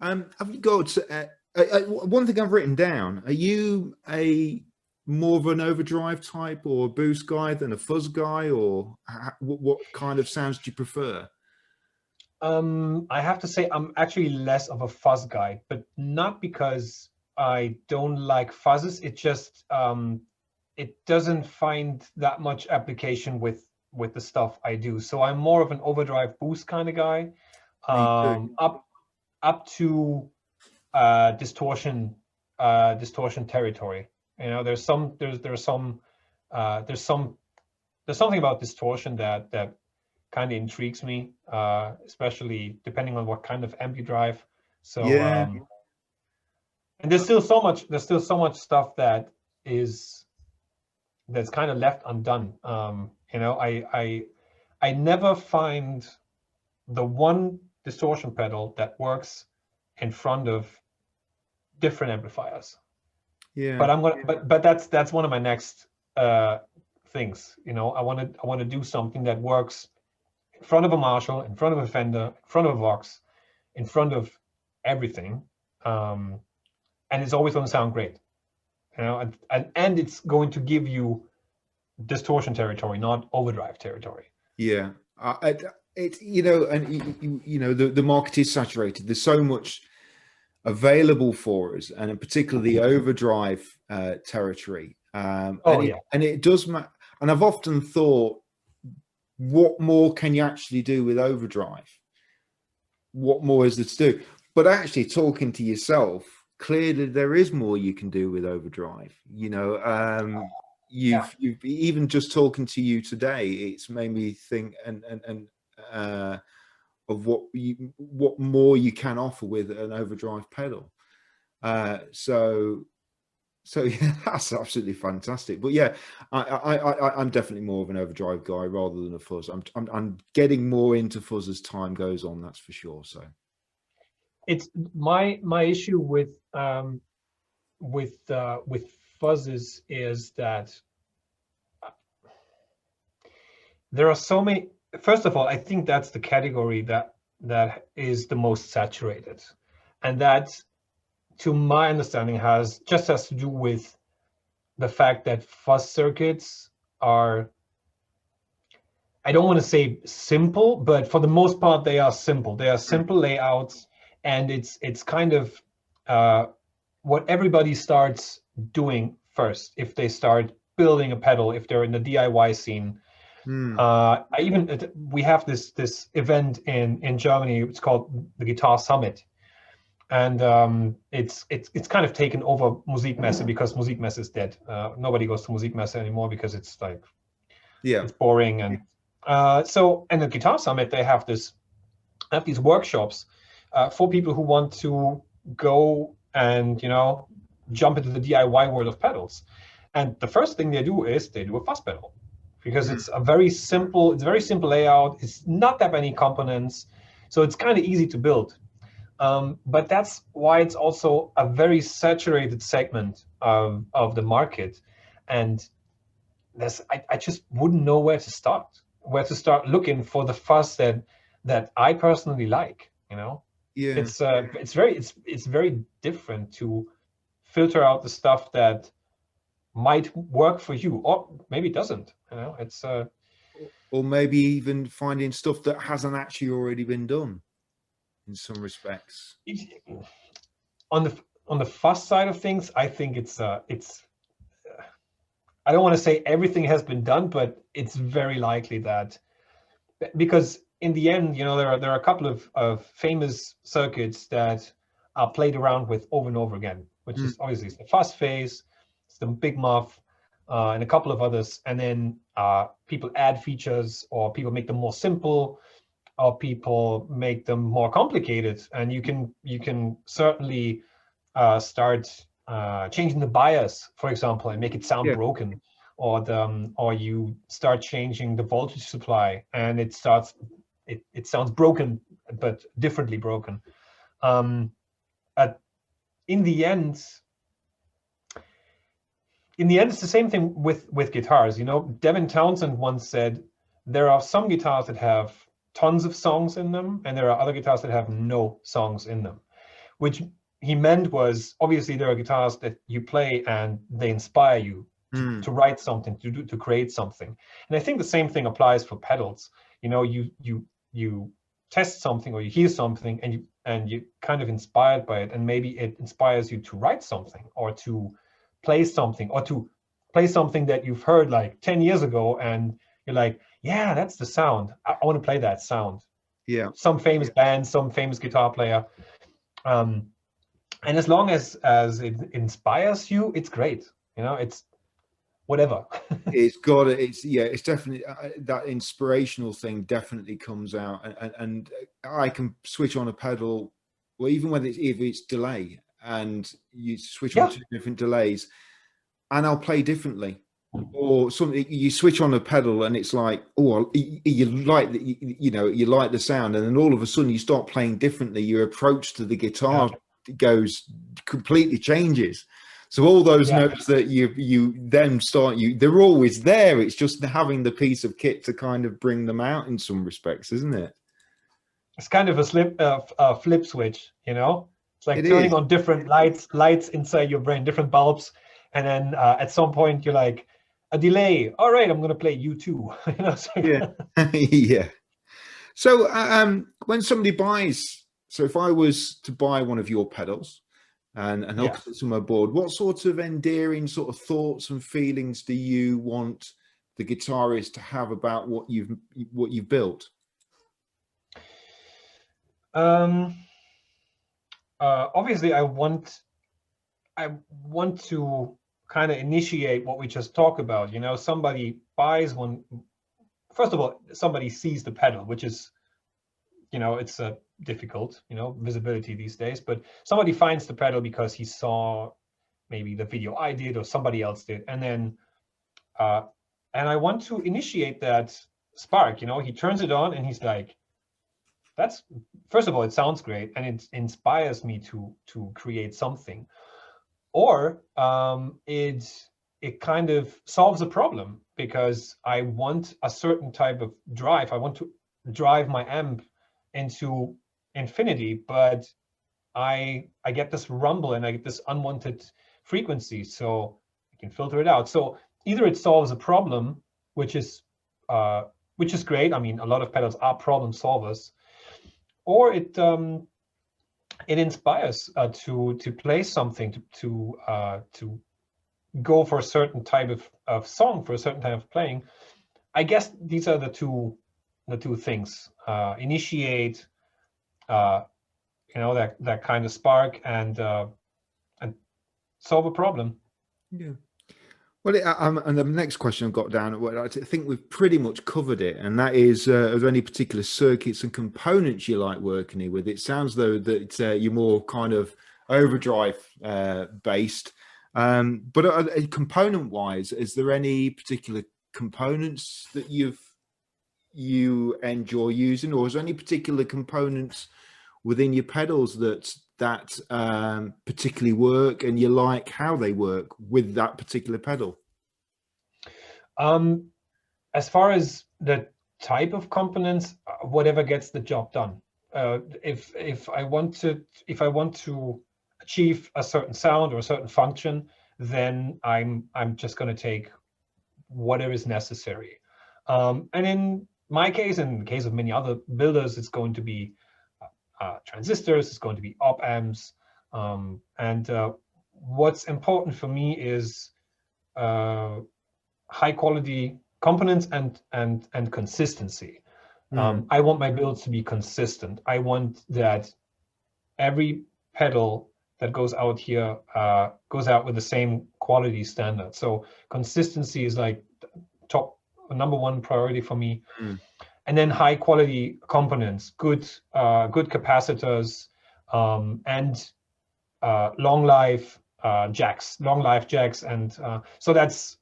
Have you got one thing I've written down? Are you a more of an overdrive type or a boost guy than a fuzz guy, or what kind of sounds do you prefer? I have to say I'm actually less of a fuzz guy, but not because I don't like fuzzes. It just it doesn't find that much application with the stuff I do. So I'm more of an overdrive boost kind of guy, Me too. up to distortion distortion territory. You know, there's something about distortion that kind of intrigues me, especially depending on what kind of amp you drive. So Yeah, and there's still so much stuff that's kind of left undone. You know, I never find the one distortion pedal that works in front of different amplifiers. yeah, But but that's one of my next things. You know, I want to do something that works in front of a Marshall, in front of a Fender, in front of a Vox, in front of everything, and it's always going to sound great. You know, and it's going to give you distortion territory, not overdrive territory. yeah. It's, you know, and you know, the market is saturated. There's so much available for us, and in particular the overdrive territory. Oh yeah, And it does matter. And I've often thought, what more can you actually do with overdrive? What more is there to do? But actually, talking to yourself, clearly there is more you can do with overdrive. You know, you've even just talking to you today, it's made me think of what more you can offer with an overdrive pedal. So yeah, that's absolutely fantastic. But yeah, I'm definitely more of an overdrive guy rather than a fuzz. I'm getting more into fuzz as time goes on. That's for sure. So it's my issue with fuzzes is that there are so many. First of all, I think that's the category that is the most saturated, and that, to my understanding, has to do with the fact that fuzz circuits are, I don't want to say simple, but for the most part they are simple. They are simple layouts, and it's kind of what everybody starts doing first if they start building a pedal, if they're in the DIY scene. We have this event in Germany. It's called the Guitar Summit, and it's kind of taken over Musikmesse because Musikmesse is dead. Nobody goes to Musikmesse anymore because it's like, yeah, it's boring. And so, and the Guitar Summit, they have these workshops for people who want to go and, you know, jump into the DIY world of pedals. And the first thing they do is they do a fuzz pedal, because it's a very simple layout. It's not that many components, so it's kind of easy to build. But that's why it's also a very saturated segment of the market. And I just wouldn't know where to start looking for the fuzz that I personally like. You know, yeah. It's very different to filter out the stuff that might work for you, or maybe it doesn't. You know, it's or maybe even finding stuff that hasn't actually already been done in some respects. On the fuzz side of things, I think it's I don't want to say everything has been done, but it's very likely that, because in the end, you know, there are a couple of famous circuits that are played around with over and over again, which is obviously the fuzz phase, it's the big muff, and a couple of others. And then people add features, or people make them more simple, or people make them more complicated. And you can certainly start changing the bias, for example, and make it sound broken, or you start changing the voltage supply, and it sounds broken, but differently broken. In the end, it's the same thing with guitars. You know, Devin Townsend once said, there are some guitars that have tons of songs in them, and there are other guitars that have no songs in them. which he meant was, obviously there are guitars that you play and they inspire you to write something, to create something. And I think the same thing applies for pedals. You know, you test something or you hear something and you kind of inspired by it, and maybe it inspires you to write something or to play something that you've heard like 10 years ago, and you're like, yeah, that's the sound. I want to play that sound. Yeah. Some famous band, some famous guitar player. And as long as it inspires you, it's great. You know, it's whatever. It's got it. It's definitely that inspirational thing definitely comes out, and I can switch on a pedal, or even when it's delay, and you switch on two different delays, and I'll play differently. Or something, you switch on a pedal and it's like, oh, you like the, you like the sound, and then all of a sudden you start playing differently. Your approach to the guitar goes completely changes. So all those notes that you then they're always there. It's just having the piece of kit to kind of bring them out in some respects, isn't it? It's kind of a flip switch, you know. It's like turning on different lights inside your brain, different bulbs, and then at some point you're like, a delay. All right, I'm going to play U2. You know, so yeah. So when somebody buys, so if I was to buy one of your pedals and hook it to my board, what sort of endearing sort of thoughts and feelings do you want the guitarist to have about what you've built? Obviously, I want to kind of initiate what we just talked about. You know, somebody buys one. First of all, somebody sees the pedal, which is, you know, it's difficult, you know, visibility these days. But somebody finds the pedal because he saw maybe the video I did or somebody else did, and then and I want to initiate that spark. You know, he turns it on and he's like, that's, first of all, it sounds great and it inspires me to create something. Or it kind of solves a problem because I want a certain type of drive. I want to drive my amp into infinity, but I get this rumble and I get this unwanted frequency, so I can filter it out. So either it solves a problem, which is great. I mean, a lot of pedals are problem solvers, or it inspires to play something, to go for a certain type of song, for a certain type of playing. I guess these are the two things: initiate, you know, that kind of spark, and solve a problem. Yeah. Well, and the next question I've got down, I think we've pretty much covered it, and that is, are there any particular circuits and components you like working with? It sounds though that you're more kind of overdrive based, but component-wise, is there any particular components that you enjoy using, or is there any particular components within your pedals that particularly work and you like how they work with that particular pedal? As far as the type of components, whatever gets the job done. If I want to achieve a certain sound or a certain function, then I'm just going to take whatever is necessary. And in my case, and in the case of many other builders, it's going to be transistors, it's going to be op amps, and what's important for me is high quality components and consistency. I want my builds to be consistent. I want that every pedal that goes out here goes out with the same quality standard. So consistency is like number one priority for me. And then high quality components, good capacitors, and long life jacks, and so that's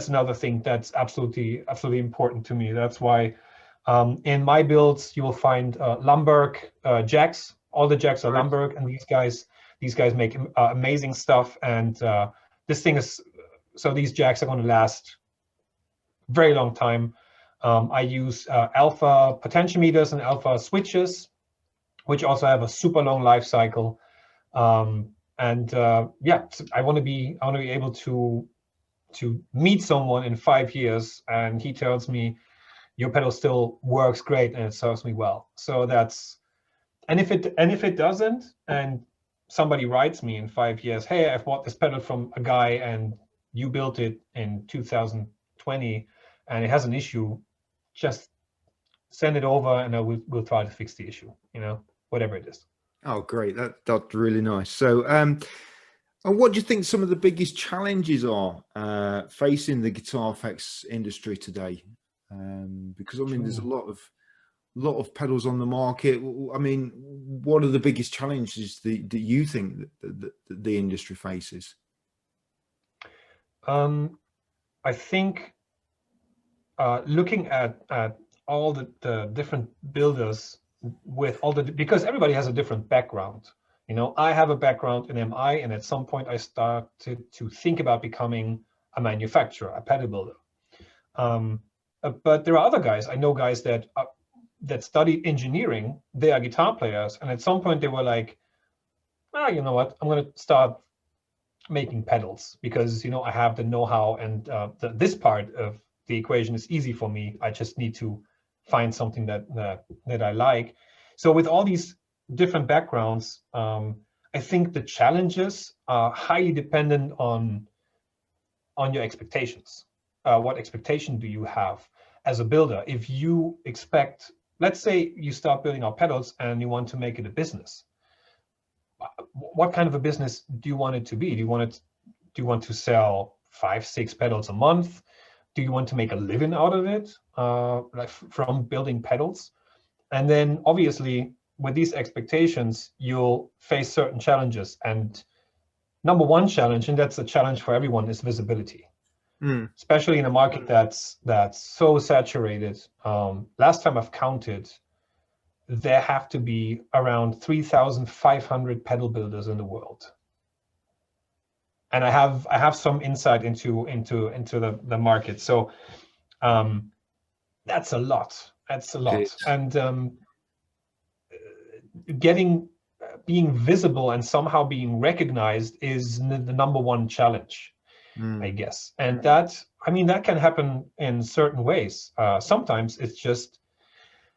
another thing that's absolutely important to me. That's why in my builds you will find Lumberg jacks. All the jacks are Lumberg, and these guys make amazing stuff. And this thing is, so these jacks are going to last a very long time. I use alpha potentiometers and alpha switches, which also have a super long life cycle. Yeah, I want to be able to meet someone in 5 years and he tells me your pedal still works great and it serves me well. So that's, and if it doesn't, and somebody writes me in 5 years, hey, I've bought this pedal from a guy and you built it in 2020 and it has an issue, just send it over and we'll try to fix the issue, whatever it is. Oh, great. That's really nice. So, and what do you think some of the biggest challenges are facing the guitar effects industry today? Because I mean, there's a lot of pedals on the market. I mean, what are the biggest challenges that you think that the industry faces? I think looking at all the different builders with all because everybody has a different background. I have a background in MI, and at some point I started to think about becoming a manufacturer, a pedal builder. But there are other guys. I know guys that studied engineering. They are guitar players, and at some point they were like, you know what? I'm going to start making pedals because I have the know-how, and this part of the equation is easy for me. I just need to find something that I like. So with all these different backgrounds, I think the challenges are highly dependent on your expectations. What expectation do you have as a builder? If you expect, let's say you start building out pedals and you want to make it a business, what kind of a business do you want it to be? Do you want to sell 5-6 pedals a month? Do you want to make a living out of it, like from building pedals? And then obviously with these expectations, you'll face certain challenges. And number one challenge, and that's a challenge for everyone, is visibility. Especially in a market that's so saturated. Last time I've counted, there have to be around 3,500 pedal builders in the world. And I have some insight into the market. So that's a lot. That's a lot. And being visible and somehow being recognized is the number one challenge, I guess. And that can happen in certain ways. Sometimes it's just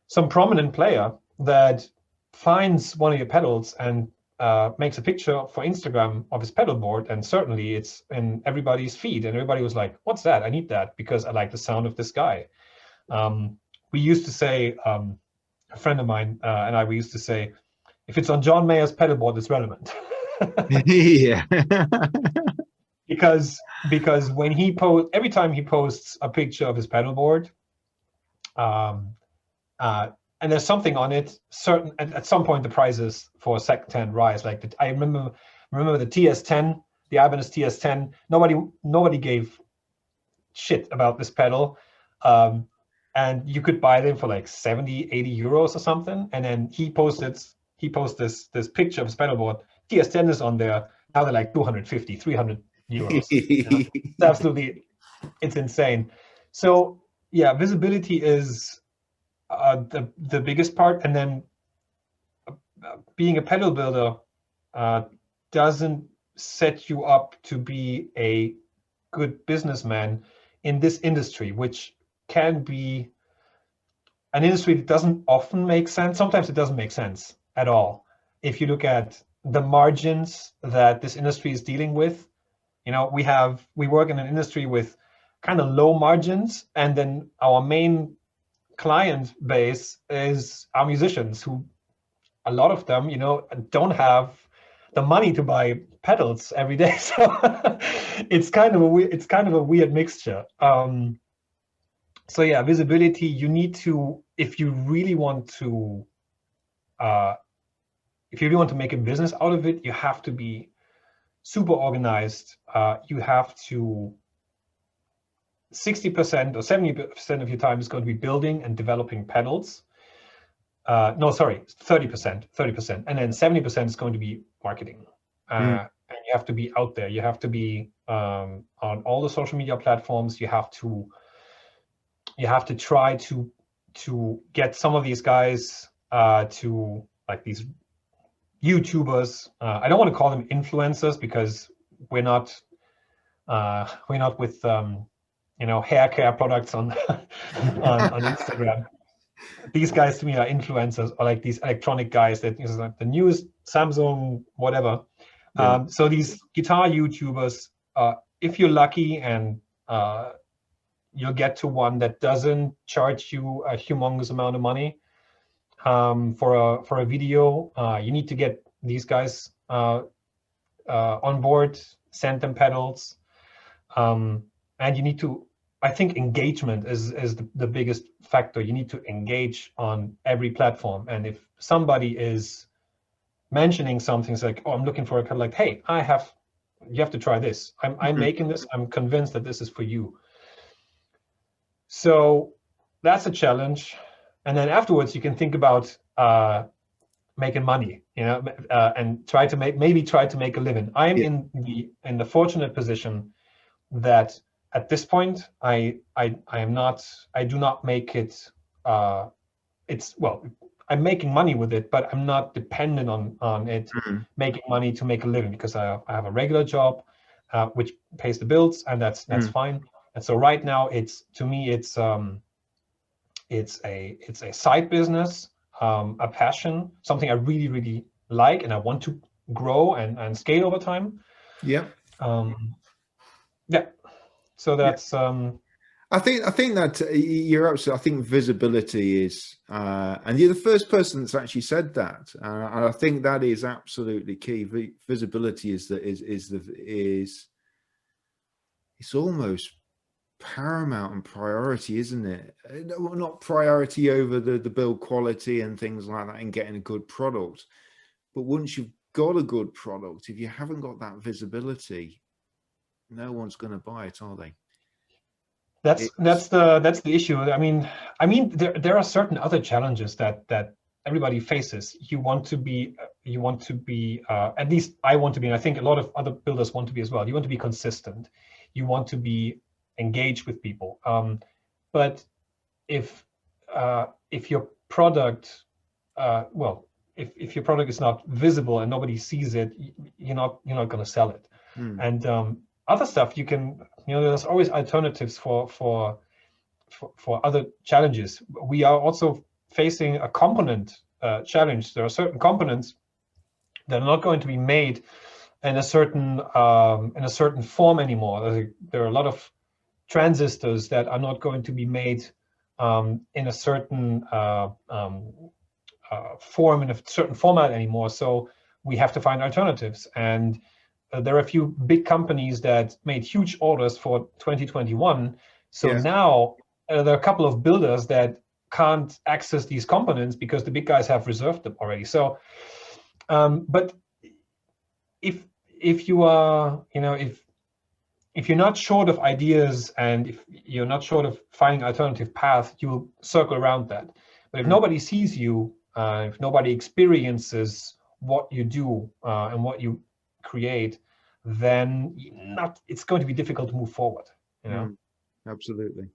some prominent player that finds one of your pedals and makes a picture for Instagram of his pedal board, and certainly it's in everybody's feed, and everybody was like, what's that? I need that because I like the sound of this guy. We used to say, a friend of mine and we used to say, if it's on John Mayer's pedal board, it's relevant. Yeah. because when every time he posts a picture of his pedal board, and there's something on it, at some point the prices for secondhand rise. Like I remember the TS10, the Ibanez TS10. Nobody gave shit about this pedal, and you could buy them for like 70, 80 euros or something. And then he posts this picture of his pedal board. TS10 is on there. Now they're like 250, 300 euros. It's absolutely, it's insane. So yeah, visibility is the biggest part, and then being a pedal builder doesn't set you up to be a good businessman in this industry, which can be an industry that doesn't often make sense. Sometimes it doesn't make sense at all. If you look at the margins that this industry is dealing with, we work in an industry with kind of low margins, and then our main client base is our musicians, who a lot of them don't have the money to buy pedals every day. So it's kind of a weird mixture. So yeah, visibility, you need to, if you really want to make a business out of it, you have to be super organized. You have to 60% or 70% of your time is going to be building and developing pedals. No, sorry, 30%. And then 70% is going to be marketing. And you have to be out there. You have to be on all the social media platforms. You have to try to get some of these guys to like these YouTubers. I don't want to call them influencers because we're not with hair care products on on Instagram. These guys to me are influencers, or like these electronic guys that is like the newest Samsung whatever. Yeah. So these guitar YouTubers, if you're lucky and you'll get to one that doesn't charge you a humongous amount of money for a video, you need to get these guys on board, send them pedals, and you need to. I think engagement is the biggest factor. You need to engage on every platform, and if somebody is mentioning something, it's like, oh, I'm looking for a pedal, like, hey, you have to try this. I'm making this. I'm convinced that this is for you. So that's a challenge. And then afterwards, you can think about making money, and try to make a living. I'm in the fortunate position that at this point, I do not make it. I'm making money with it, but I'm not dependent on it making money to make a living, because I have a regular job, which pays the bills, and that's fine. And so right now, it's a side business, a passion, something I really, really like, and I want to grow and scale over time. Yeah. Yeah. So that's. I think that you're absolutely. I think visibility is, and you're the first person that's actually said that, and I think that is absolutely key. Visibility is it's almost paramount and priority, isn't it? Not priority over the build quality and things like that and getting a good product, but once you've got a good product, if you haven't got that visibility, no one's going to buy it, are they? That's the issue. I mean there are certain other challenges that everybody faces. You want to be at least I want to be, and I think a lot of other builders want to be as well. You want to be consistent. You want to be engaged with people. But if your product if your product is not visible and nobody sees it, you're not going to sell it. And other stuff you can, there's always alternatives for other challenges. We are also facing a component challenge. There are certain components that are not going to be made in a certain form anymore. There are a lot of transistors that are not going to be made in a certain form, in a certain format anymore. So we have to find alternatives. And there are a few big companies that made huge orders for 2021. So now there are a couple of builders that can't access these components because the big guys have reserved them already. So, but if you are, if you're not short of ideas and if you're not short of finding alternative paths, you'll circle around that. But if nobody sees you, if nobody experiences what you do and what you create, then it's going to be difficult to move forward. Absolutely.